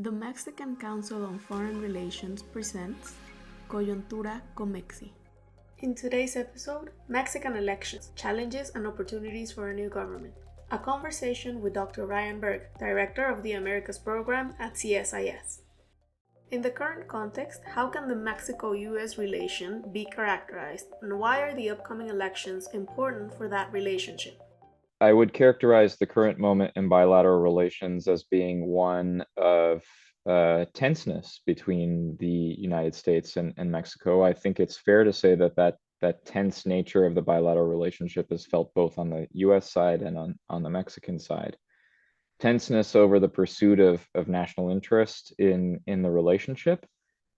The Mexican Council on Foreign Relations presents Coyuntura Comexi. In today's episode, Mexican elections, challenges and opportunities for a new government. A conversation with Dr. Ryan Berg, Director of the Americas Program at CSIS. In the current context, how can the Mexico-US relation be characterized, and why are the upcoming elections important for that relationship? I would characterize the current moment in bilateral relations as being one of tenseness between the United States and Mexico. I think it's fair to say that tense nature of the bilateral relationship is felt both on the US side and on the Mexican side. Tenseness over the pursuit of national interest in the relationship,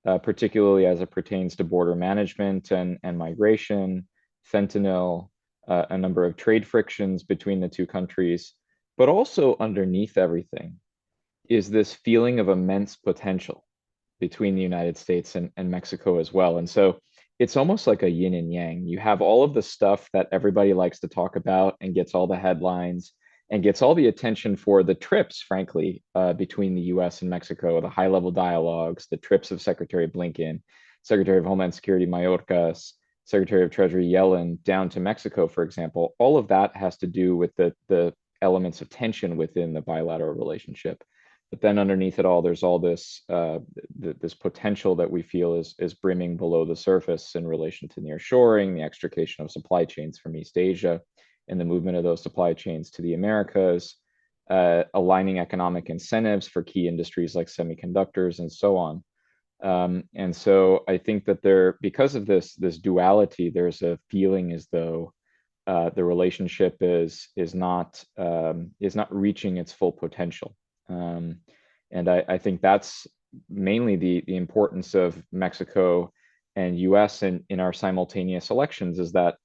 particularly as it pertains to border management and migration, fentanyl, a number of trade frictions between the two countries, but also underneath everything is this feeling of immense potential between the United States and Mexico as well. And so it's almost like a yin and yang. You have all of the stuff that everybody likes to talk about and gets all the headlines and gets all the attention for the trips, frankly, between the US and Mexico, the high level dialogues, the trips of Secretary Blinken, Secretary of Homeland Security Mayorkas, Secretary of Treasury Yellen down to Mexico, for example. All of that has to do with the elements of tension within the bilateral relationship. But then underneath it all, there's all this this potential that we feel is brimming below the surface in relation to nearshoring, the extrication of supply chains from East Asia, and the movement of those supply chains to the Americas, aligning economic incentives for key industries like semiconductors and so on. And so I think that because of this duality, there's a feeling as though the relationship is not reaching its full potential. And I think that's mainly the importance of Mexico and US in our simultaneous elections, is that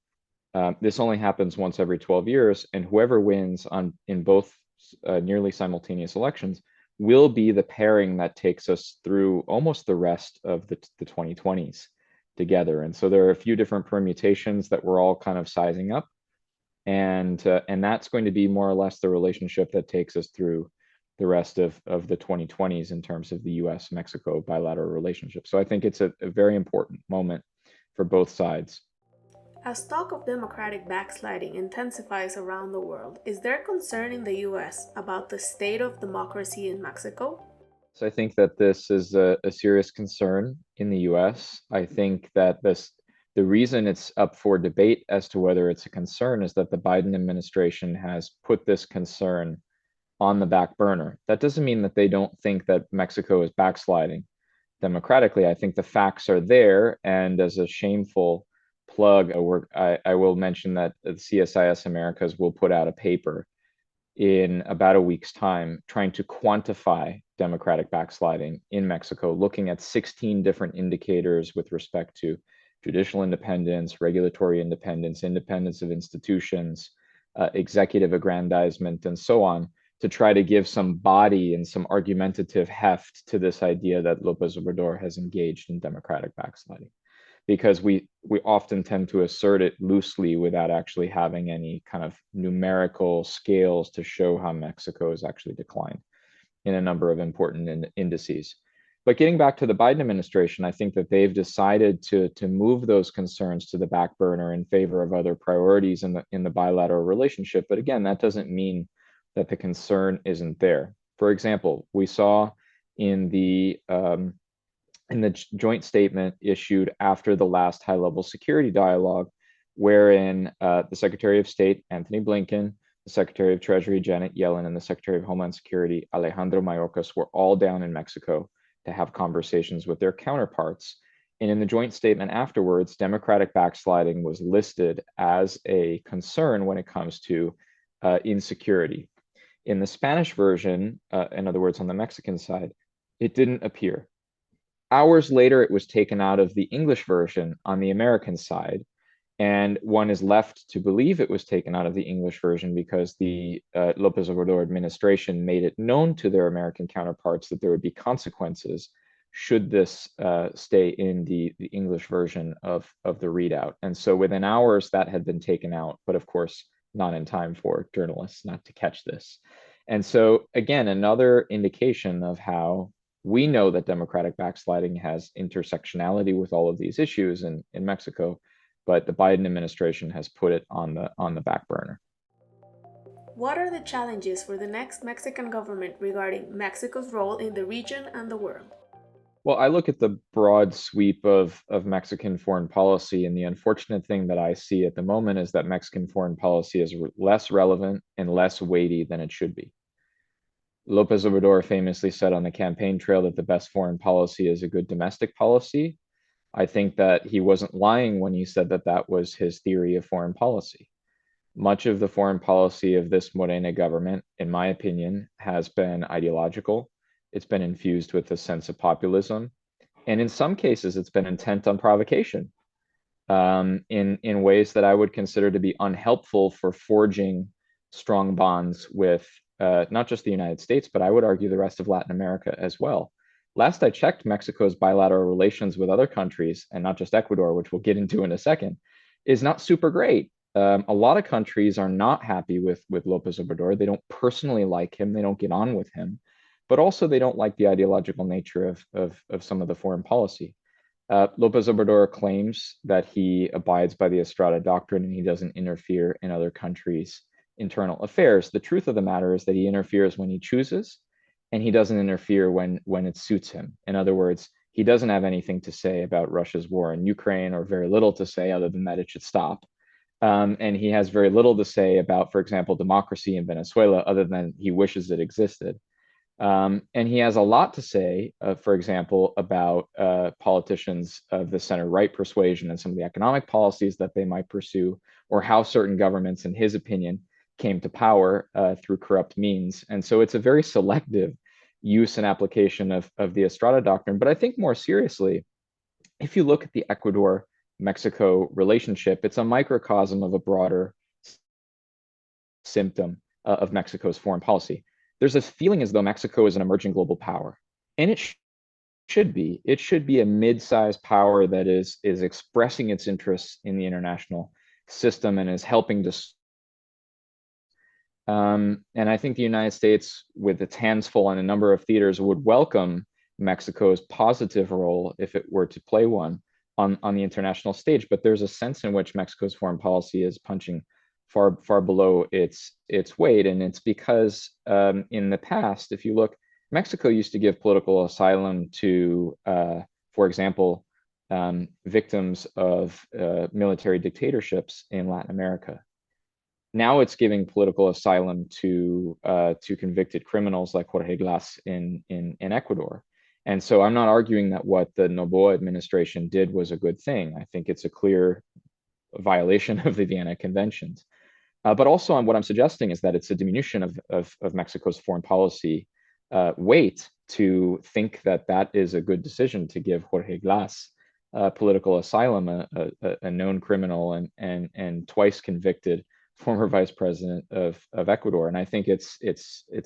this only happens once every 12 years, and whoever wins in both nearly simultaneous elections will be the pairing that takes us through almost the rest of the 2020s together. And so there are a few different permutations that we're all kind of sizing up, and that's going to be more or less the relationship that takes us through the rest of the 2020s in terms of the US-Mexico bilateral relationship. So I think it's a very important moment for both sides. As talk of democratic backsliding intensifies around the world, is there concern in the US about the state of democracy in Mexico? So I think that this is a serious concern in the US. I think that the reason it's up for debate as to whether it's a concern is that the Biden administration has put this concern on the back burner. That doesn't mean that they don't think that Mexico is backsliding democratically. I think the facts are there, and as a shameful plug, I will mention that the CSIS Americas will put out a paper in about a week's time trying to quantify democratic backsliding in Mexico, looking at 16 different indicators with respect to judicial independence, regulatory independence, independence of institutions, executive aggrandizement, and so on, to try to give some body and some argumentative heft to this idea that López Obrador has engaged in democratic backsliding, because we often tend to assert it loosely without actually having any kind of numerical scales to show how Mexico has actually declined in a number of important indices. But getting back to the Biden administration, I think that they've decided to move those concerns to the back burner in favor of other priorities in the bilateral relationship. But again, that doesn't mean that the concern isn't there. For example, we saw in the joint statement issued after the last high-level security dialogue, wherein the Secretary of State, Antony Blinken, the Secretary of Treasury, Janet Yellen, and the Secretary of Homeland Security, Alejandra Mayorkas, were all down in Mexico to have conversations with their counterparts. And in the joint statement afterwards, democratic backsliding was listed as a concern when it comes to insecurity. In the Spanish version, in other words, on the Mexican side, it didn't appear. Hours later, it was taken out of the English version on the American side, and one is left to believe it was taken out of the English version because the López Obrador administration made it known to their American counterparts that there would be consequences should this stay in the English version of the readout. And so within hours, that had been taken out, but of course, not in time for journalists not to catch this. And so again, another indication of how We know that democratic backsliding has intersectionality with all of these issues in Mexico, but the Biden administration has put it on the back burner. What are the challenges for the next Mexican government regarding Mexico's role in the region and the world? Well, I look at the broad sweep of Mexican foreign policy, and the unfortunate thing that I see at the moment is that Mexican foreign policy is less relevant and less weighty than it should be. López Obrador famously said on the campaign trail that the best foreign policy is a good domestic policy. I think that he wasn't lying when he said that that was his theory of foreign policy. Much of the foreign policy of this Morena government, in my opinion, has been ideological. It's been infused with a sense of populism. And in some cases, it's been intent on provocation in ways that I would consider to be unhelpful for forging strong bonds with not just the United States, but I would argue the rest of Latin America as well. Last I checked, Mexico's bilateral relations with other countries, and not just Ecuador, which we'll get into in a second, is not super great. A lot of countries are not happy with López Obrador. They don't personally like him. They don't get on with him, but also they don't like the ideological nature of some of the foreign policy. López Obrador claims that he abides by the Estrada doctrine and he doesn't interfere in other countries' internal affairs. The truth of the matter is that he interferes when he chooses, and he doesn't interfere when it suits him. In other words, he doesn't have anything to say about Russia's war in Ukraine, or very little to say other than that it should stop. And he has very little to say about, for example, democracy in Venezuela, other than he wishes it existed. And he has a lot to say, for example, about politicians of the center-right persuasion and some of the economic policies that they might pursue, or how certain governments, in his opinion, came to power through corrupt means. And so it's a very selective use and application of the Estrada doctrine. But I think more seriously, if you look at the Ecuador-Mexico relationship, it's a microcosm of a broader symptom of Mexico's foreign policy. There's a feeling as though Mexico is an emerging global power, and it should be. It should be a mid-sized power that is expressing its interests in the international system and is helping to. And I think the United States, with its hands full on a number of theaters, would welcome Mexico's positive role if it were to play one on the international stage. But there's a sense in which Mexico's foreign policy is punching far below its weight, and it's because in the past, if you look, Mexico used to give political asylum to, for example, victims of military dictatorships in Latin America. Now it's giving political asylum to convicted criminals like Jorge Glass in Ecuador. And so I'm not arguing that what the Noboa administration did was a good thing. I think it's a clear violation of the Vienna Conventions. But also, what I'm suggesting is that it's a diminution of Mexico's foreign policy weight to think that that is a good decision to give Jorge Glass political asylum, a known criminal and twice convicted former vice president of Ecuador. And I think it's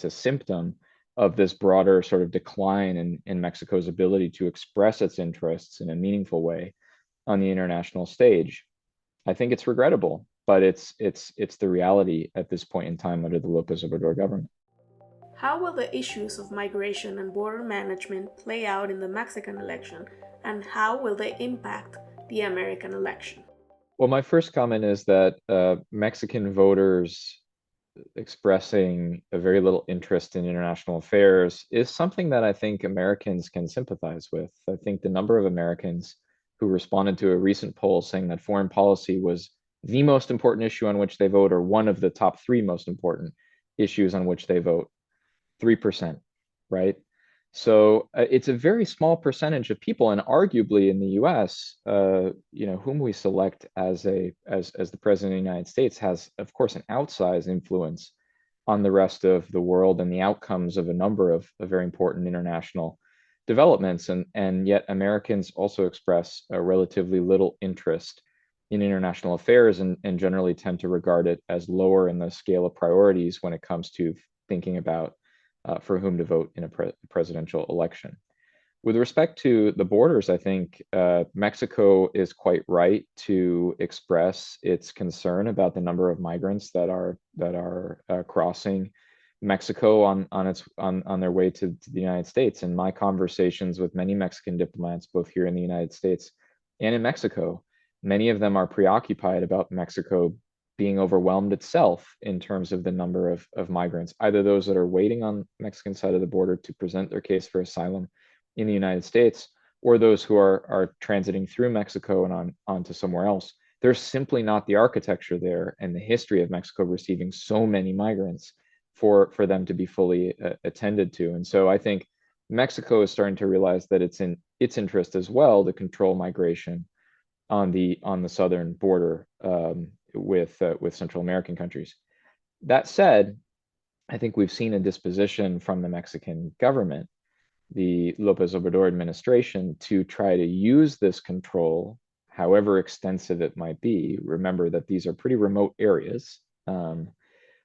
a symptom of this broader sort of decline in Mexico's ability to express its interests in a meaningful way on the international stage. I think it's regrettable, but it's the reality at this point in time under the López Obrador government. How will the issues of migration and border management play out in the Mexican election, and how will they impact the American election? Well, my first comment is that Mexican voters expressing a very little interest in international affairs is something that I think Americans can sympathize with. I think the number of Americans who responded to a recent poll saying that foreign policy was the most important issue on which they vote, or one of the top three most important issues on which they vote, 3%, right? So it's a very small percentage of people, and arguably in the U.S., whom we select as the president of the United States has, of course, an outsized influence on the rest of the world and the outcomes of a number of very important international developments. And yet Americans also express a relatively little interest in international affairs and generally tend to regard it as lower in the scale of priorities when it comes to thinking about for whom to vote in a presidential election. With respect to the borders, I think Mexico is quite right to express its concern about the number of migrants that are crossing Mexico on their way to the United States. In my conversations with many Mexican diplomats, both here in the United States and in Mexico, many of them are preoccupied about Mexico being overwhelmed itself in terms of the number of migrants, either those that are waiting on the Mexican side of the border to present their case for asylum in the United States, or those who are transiting through Mexico and on to somewhere else. There's simply not the architecture there and the history of Mexico receiving so many migrants for them to be fully attended to. And so I think Mexico is starting to realize that it's in its interest as well to control migration on the southern border with Central American countries. That said, I think we've seen a disposition from the Mexican government, the López Obrador administration, to try to use this control, however extensive it might be. Remember that these are pretty remote areas,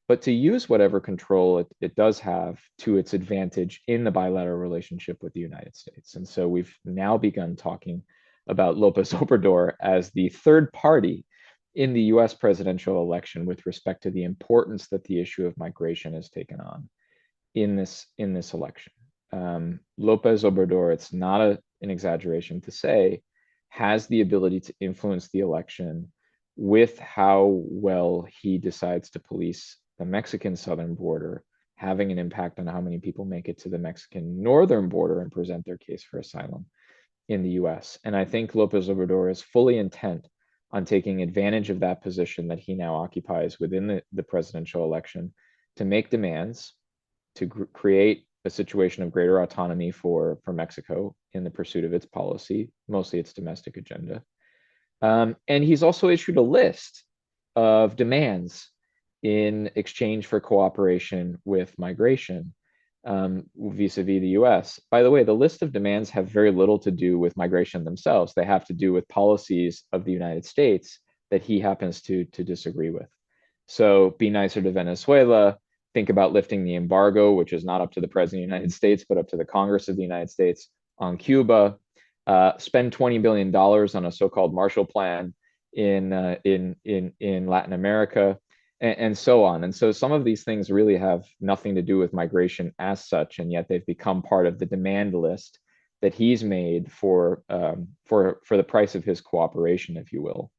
but to use whatever control it does have to its advantage in the bilateral relationship with the United States. And so we've now begun talking about López Obrador as the third party in the US presidential election with respect to the importance that the issue of migration has taken on in this election. López Obrador, it's not an exaggeration to say, has the ability to influence the election with how well he decides to police the Mexican southern border, having an impact on how many people make it to the Mexican northern border and present their case for asylum in the US. And I think López Obrador is fully intent on taking advantage of that position that he now occupies within the presidential election to make demands, to create a situation of greater autonomy for Mexico in the pursuit of its policy, mostly its domestic agenda. And he's also issued a list of demands in exchange for cooperation with migration vis-a-vis the US. By the way, the list of demands have very little to do with migration themselves. They have to do with policies of the United States that he happens to disagree with. So be nicer to Venezuela, think about lifting the embargo, which is not up to the President of the United States, but up to the Congress of the United States on Cuba, spend $20 billion on a so-called Marshall Plan in Latin America, and so on. And so some of these things really have nothing to do with migration as such, and yet they've become part of the demand list that he's made for the price of his cooperation, if you will,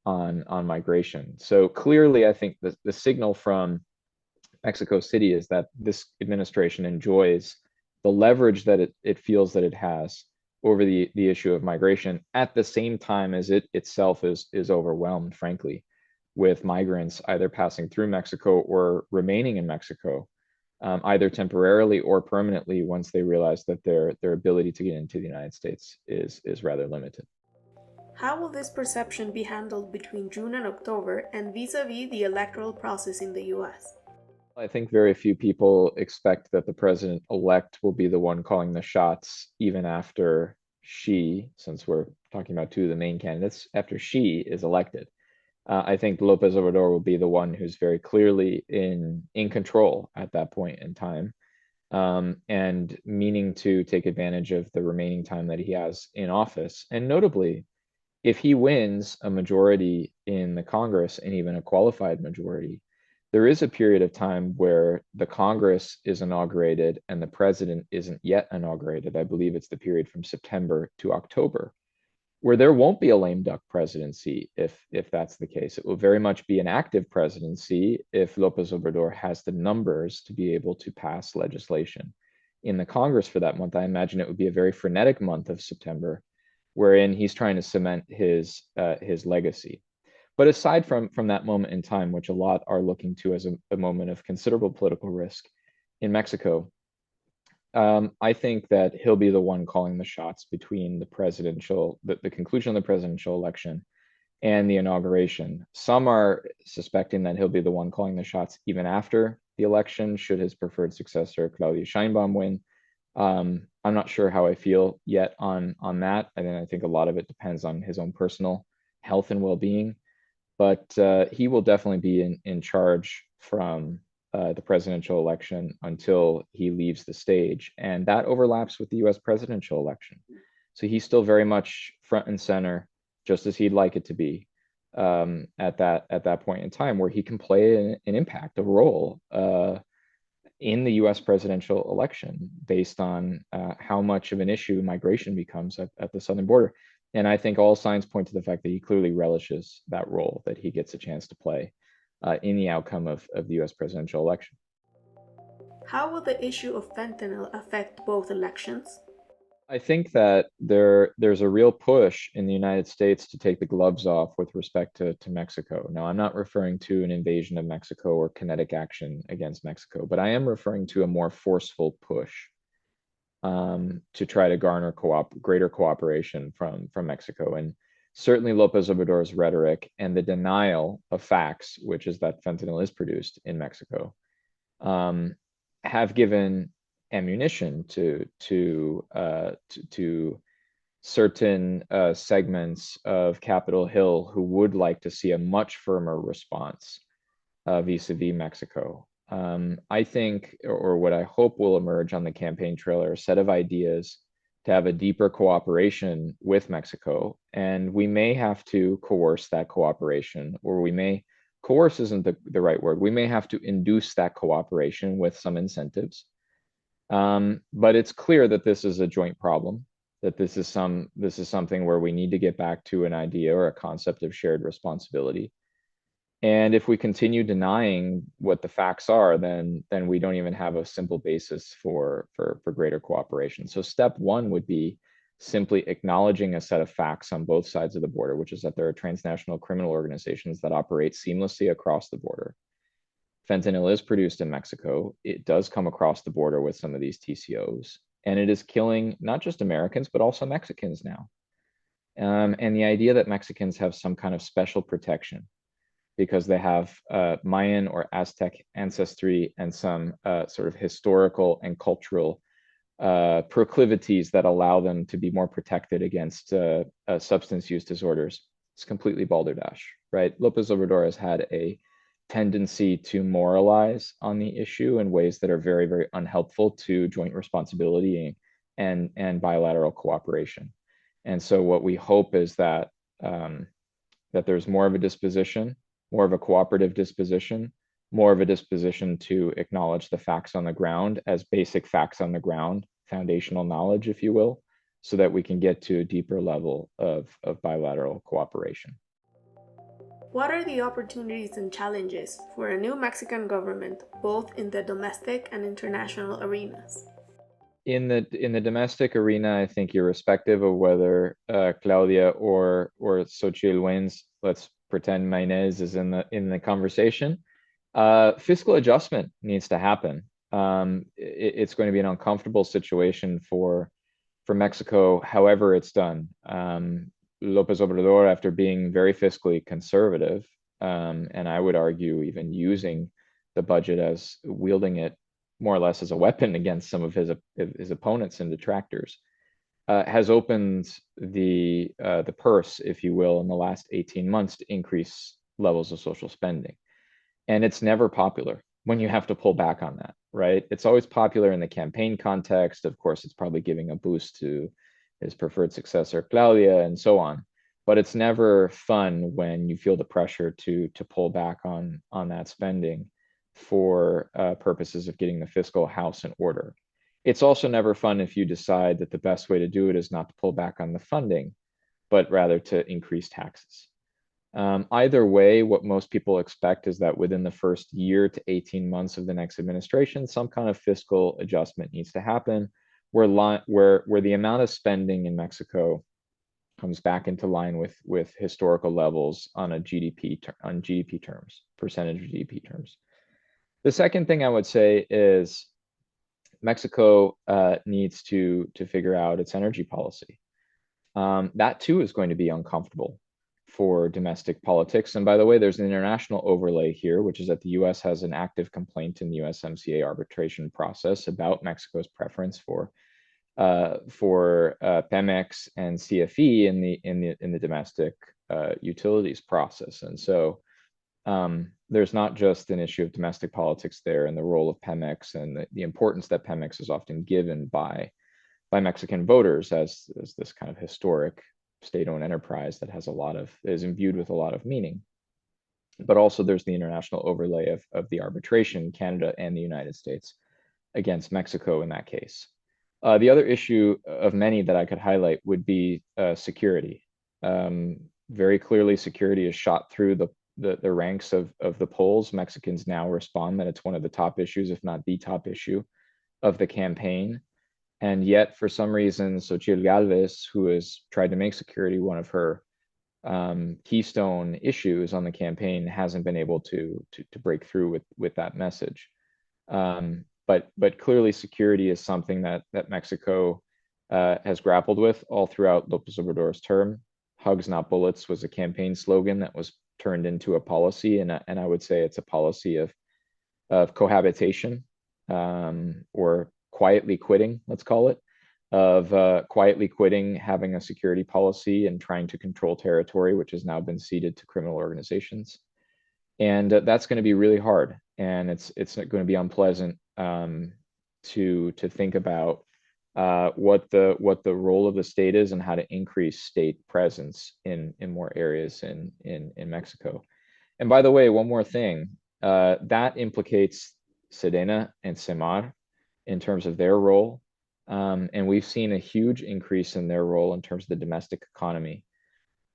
on migration. So clearly, I think the signal from Mexico City is that this administration enjoys the leverage that it feels that it has over the issue of migration, at the same time as it itself is overwhelmed, frankly, with migrants either passing through Mexico or remaining in Mexico, either temporarily or permanently, once they realize that their ability to get into the United States is rather limited. How will this perception be handled between June and October and vis-a-vis the electoral process in the US? I think very few people expect that the president-elect will be the one calling the shots, even after she, since we're talking about two of the main candidates, after she is elected. I think López Obrador will be the one who's very clearly in control at that point in time, and meaning to take advantage of the remaining time that he has in office. And notably, if he wins a majority in the Congress, and even a qualified majority, there is a period of time where the Congress is inaugurated and the president isn't yet inaugurated. I believe it's the period from September to October, where there won't be a lame duck presidency if that's the case. It will very much be an active presidency if López Obrador has the numbers to be able to pass legislation in the Congress for that month. I imagine it would be a very frenetic month of September, wherein he's trying to cement his legacy. But aside from that moment in time, which a lot are looking to as a moment of considerable political risk in Mexico, I think that he'll be the one calling the shots between the conclusion of the presidential election and the inauguration. Some are suspecting that he'll be the one calling the shots even after the election, should his preferred successor, Claudia Sheinbaum, win. I'm not sure how I feel yet on that. I think a lot of it depends on his own personal health and well-being. But he will definitely be in charge from the presidential election until he leaves the stage. And that overlaps with the US presidential election. So he's still very much front and center, just as he'd like it to be, at that point in time, where he can play an impact, a role in the US presidential election based on how much of an issue migration becomes at the southern border. And I think all signs point to the fact that he clearly relishes that role, that he gets a chance to play in the outcome of the US presidential election. How will the issue of fentanyl affect both elections? I think that there's a real push in the United States to take the gloves off with respect to Mexico. Now, I'm not referring to an invasion of Mexico or kinetic action against Mexico, but I am referring to a more forceful push to try to garner greater cooperation from Mexico. And certainly López Obrador's rhetoric and the denial of facts, which is that fentanyl is produced in Mexico, have given ammunition to certain segments of Capitol Hill who would like to see a much firmer response vis-a-vis Mexico. I think, or what I hope will emerge on the campaign trail, are a set of ideas to have a deeper cooperation with Mexico, and we may have to coerce that cooperation, or we may, coerce isn't the right word, we may have to induce that cooperation with some incentives. But it's clear that this is a joint problem, that this is something where we need to get back to an idea or a concept of shared responsibility. And if we continue denying what the facts are, then we don't even have a simple basis for greater cooperation. So step one would be simply acknowledging a set of facts on both sides of the border, which is that there are transnational criminal organizations that operate seamlessly across the border. Fentanyl is produced in Mexico. It does come across the border with some of these TCOs, and it is killing not just Americans, but also Mexicans now. And the idea that Mexicans have some kind of special protection because they have Mayan or Aztec ancestry and some sort of historical and cultural proclivities that allow them to be more protected against substance use disorders. It's completely balderdash, right? López Obrador has had a tendency to moralize on the issue in ways that are very, very unhelpful to joint responsibility and bilateral cooperation. And so what we hope is that that there's more of a disposition, more of a cooperative disposition, more of a disposition to acknowledge the facts on the ground as basic facts on the ground, foundational knowledge, if you will, so that we can get to a deeper level of bilateral cooperation. What are the opportunities and challenges for a new Mexican government, both in the domestic and international arenas? In the domestic arena, I think irrespective of whether Claudia or Xochitl wins, let's pretend Maynes is in the conversation. Fiscal adjustment needs to happen. It's going to be an uncomfortable situation for Mexico, however it's done. López Obrador, after being very fiscally conservative, and I would argue even using the budget as wielding it more or less as a weapon against some of his opponents and detractors, has opened the purse, if you will, in the last 18 months to increase levels of social spending. And it's never popular when you have to pull back on that, right? It's always popular in the campaign context. Of course, it's probably giving a boost to his preferred successor, Claudia, and so on. But it's never fun when you feel the pressure to pull back on that spending for purposes of getting the fiscal house in order. It's also never fun if you decide that the best way to do it is not to pull back on the funding, but rather to increase taxes. Either way, what most people expect is that within the first year to 18 months of the next administration, some kind of fiscal adjustment needs to happen where the amount of spending in Mexico comes back into line with historical levels on GDP terms, percentage of GDP terms. The second thing I would say is Mexico needs to figure out its energy policy. That too is going to be uncomfortable for domestic politics. And by the way, there's an international overlay here, which is that the US has an active complaint in the USMCA arbitration process about Mexico's preference for Pemex and CFE in the domestic utilities process. And so there's not just an issue of domestic politics there and the role of Pemex and the importance that Pemex is often given by Mexican voters as this kind of historic state-owned enterprise that is imbued with a lot of meaning. But also there's the international overlay of the arbitration, Canada and the United States against Mexico in that case. The other issue of many that I could highlight would be security. Very clearly, security is shot through the ranks of the polls. Mexicans now respond that it's one of the top issues, if not the top issue of the campaign. And yet, for some reason, Xochitl Galvez, who has tried to make security one of her keystone issues on the campaign, hasn't been able to break through with that message. But clearly, security is something that Mexico has grappled with all throughout López Obrador's term. Hugs, not bullets was a campaign slogan that was turned into a policy, and I would say it's a policy of cohabitation, or quietly quitting, let's call it, of quietly quitting having a security policy and trying to control territory, which has now been ceded to criminal organizations. And that's going to be really hard, and it's going to be unpleasant to think about what the role of the state is and how to increase state presence in more areas in Mexico. And by the way, one more thing, that implicates Sedena and Semar in terms of their role. And we've seen a huge increase in their role in terms of the domestic economy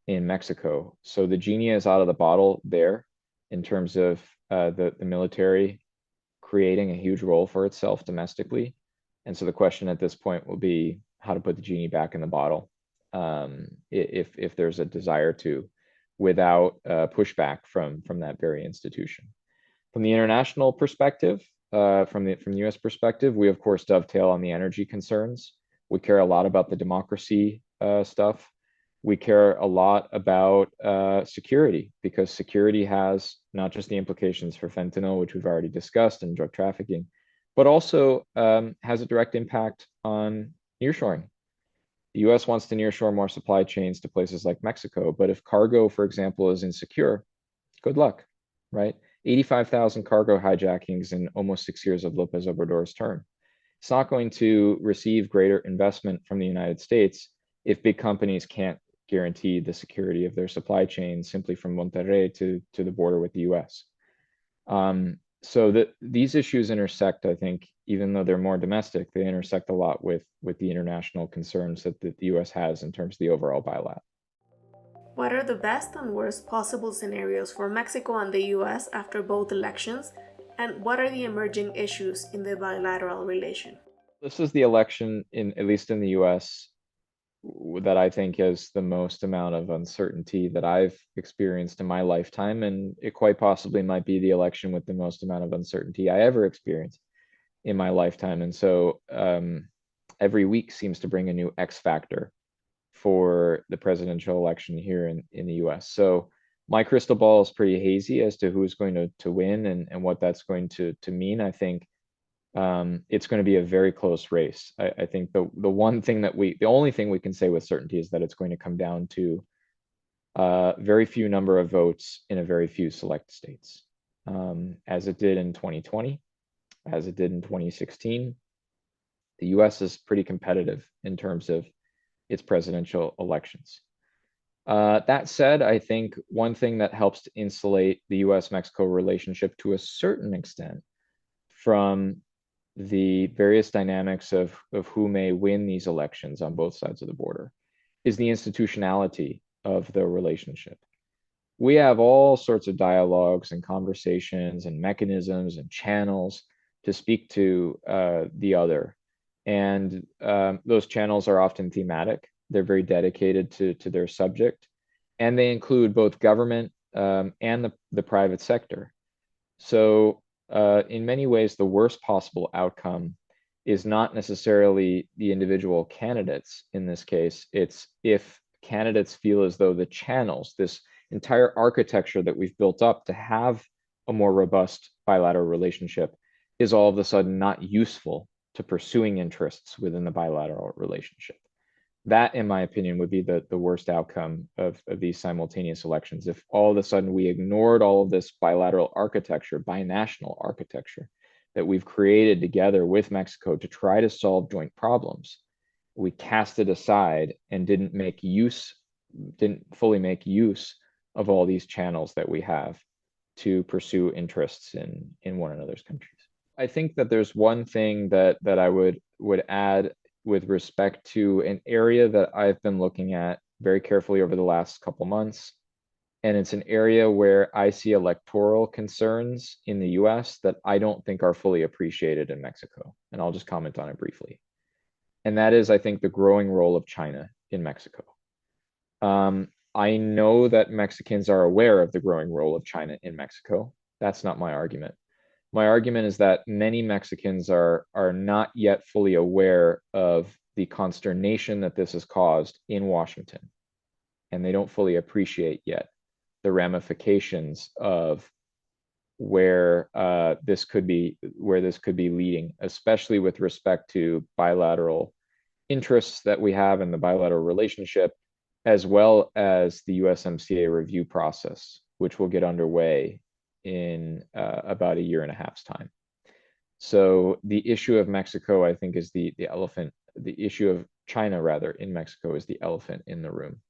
in Mexico. So the genie is out of the bottle there in terms of the military creating a huge role for itself domestically. And so the question at this point will be how to put the genie back in the bottle, if there's a desire to, without pushback from that very institution. From the international perspective, from the U.S. perspective, we of course dovetail on the energy concerns. We care a lot about the democracy stuff. We care a lot about security, because security has not just the implications for fentanyl, which we've already discussed, and drug trafficking, but also has a direct impact on nearshoring. The U.S. wants to nearshore more supply chains to places like Mexico, but if cargo, for example, is insecure, good luck, right? 85,000 cargo hijackings in almost 6 years of López Obrador's term. It's not going to receive greater investment from the United States if big companies can't guarantee the security of their supply chain simply from Monterrey to the border with the US. So these issues intersect, I think, even though they're more domestic, they intersect a lot with the international concerns that the US has in terms of the overall bilateral. What are the best and worst possible scenarios for Mexico and the US after both elections, and what are the emerging issues in the bilateral relation? This is the election, at least in the US, that I think has the most amount of uncertainty that I've experienced in my lifetime, and it quite possibly might be the election with the most amount of uncertainty I ever experienced in my lifetime. And so every week seems to bring a new X factor for the presidential election here in the US. So my crystal ball is pretty hazy as to who's going to win and what that's going to mean. I think it's going to be a very close race. I think the only thing we can say with certainty is that it's going to come down to very few number of votes in a very few select states, as it did in 2020, as it did in 2016. The US is pretty competitive in terms of its presidential elections. That said, I think one thing that helps to insulate the US-Mexico relationship to a certain extent from the various dynamics of who may win these elections on both sides of the border is the institutionality of the relationship. We have all sorts of dialogues and conversations and mechanisms and channels to speak to the other. And those channels are often thematic. They're very dedicated to their subject. And they include both government and the private sector. So in many ways, the worst possible outcome is not necessarily the individual candidates in this case. It's if candidates feel as though the channels, this entire architecture that we've built up to have a more robust bilateral relationship, is all of a sudden not useful to pursuing interests within the bilateral relationship. That, in my opinion, would be the worst outcome of these simultaneous elections. If all of a sudden we ignored all of this bilateral architecture, binational architecture that we've created together with Mexico to try to solve joint problems, we cast it aside and didn't fully make use of all these channels that we have to pursue interests in one another's countries. I think that there's one thing that I would add with respect to an area that I've been looking at very carefully over the last couple months. And it's an area where I see electoral concerns in the US that I don't think are fully appreciated in Mexico. And I'll just comment on it briefly. And that is, I think, the growing role of China in Mexico. I know that Mexicans are aware of the growing role of China in Mexico. That's not my argument. My argument is that many Mexicans are not yet fully aware of the consternation that this has caused in Washington, and they don't fully appreciate yet the ramifications of where this could be leading, especially with respect to bilateral interests that we have in the bilateral relationship, as well as the USMCA review process, which will get underway in about a year and a half's time. So the issue of Mexico, I think, is the elephant. The issue of China, rather, in Mexico is the elephant in the room.